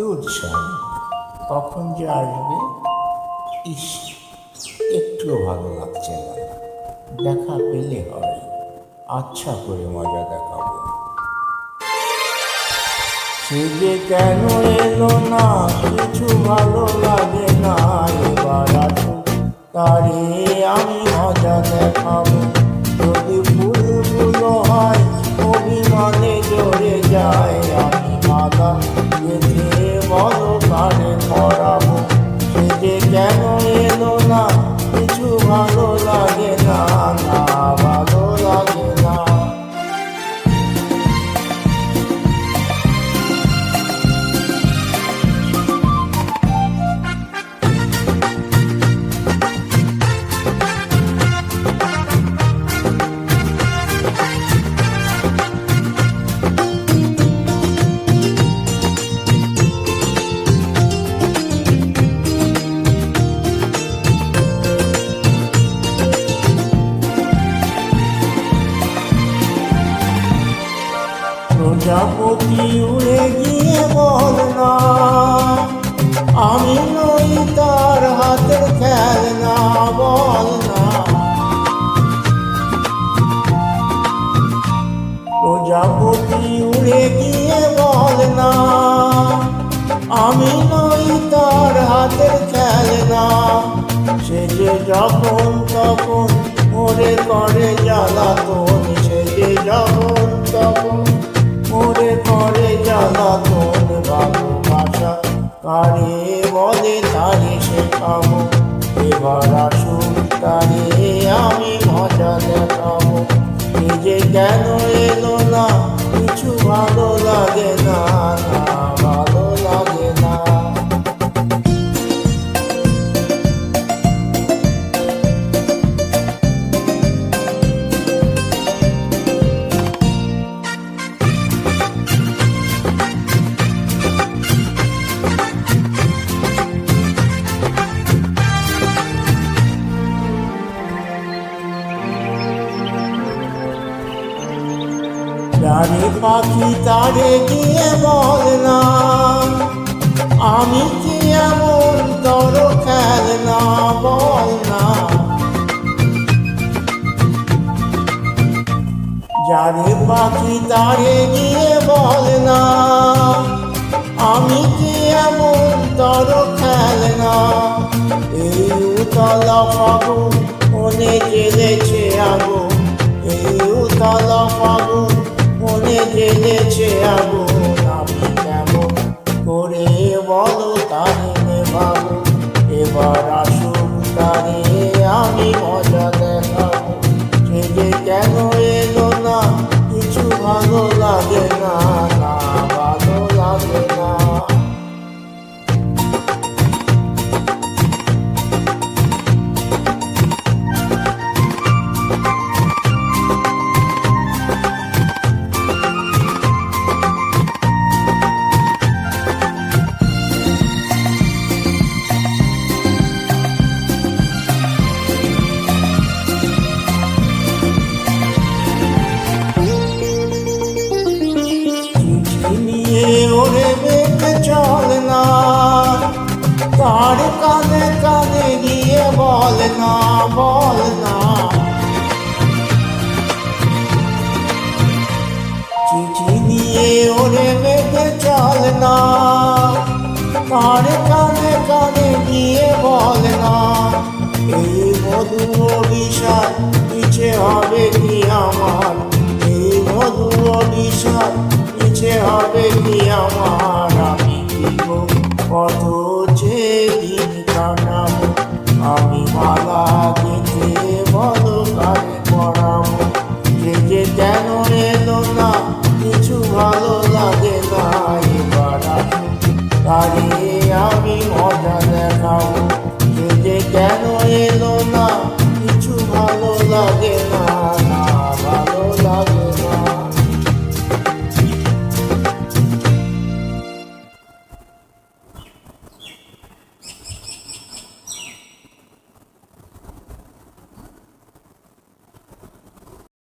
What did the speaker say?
দূর চাই কখন যে আসবে। ইস, একটুও ভালো লাগছে না। দেখা পেলে হয়, আচ্ছা করে মজা দেখাবো। সে যে কেন এলো না, কিছু ভালো লাগে না। এবার আসুক, তারে আমি মজা দেখাবো। যদি ফুলগুলো হয় অভিমানে জড়ে যায়, আমি মালা গেঁথে বলো কারে পরাবো। সে যে কেন এলো না, কিছু ভালো লাগে না, না ভালো লাগে না। প্রজাপতি উড়ে গিয়ে বল না, আমি নই তার হাতের খেলনা, বল না। প্রজাপতি উড়ে গিয়ে বল না, আমি নই তার হাতের খেলনা। সে যে যখন তখন ওরে করে জ্বালাতন, সে যে যখন তখন ওরে করে জ্বালাতন। ভালোবাসা কারে বলে তারে শেখাবো। এবার আসুক, তারে আমি মজা দেখাবো। সে যে কেন এলো না, কিছু ভালো লাগে না, না ভালো লাগে না। জানি পাখি তারে গিয়ে বল না, আমি কি এমন তোর খেলনা, বল না। জানি পাখি তারে গিয়ে বল না, আমি কি এমন তোর খেলনা। এই উতলা ফাগুন মনে জ্বেলেছে আগুন, এই উতলা ফাগুন মনে জ্বেলেছে আগুন। আমি কেমন করে বলো তারে নেভাবো। এবার আসুক, তারে আমি মজা দেখাবো। সে যে কেন এলো না, কিছু ভালো লাগে না, না ভালো লাগে না। ওরে বেঁকে চল না, তার কানে কানে গিয়ে বল না, বল না। চিঠি নিয়ে ওরে বেঁকে চল না, তার কানে কানে গিয়ে বল না। এই মধুর অভিশাপ পিছে হবে কি আমার, এই মধুর অভিশাপ পিছে হবে কি আমার। আমি দিব কত যে দিন কাটাবো, আমি মালা গেঁথে বলো কারে পরাবো। সে যে কেন এলো না, কিছু ভালো লাগে না। এবার আসুক, তারে আমি মজা দেখাবো। সে যে কেন এলো না, কিছু ভালো লাগে না।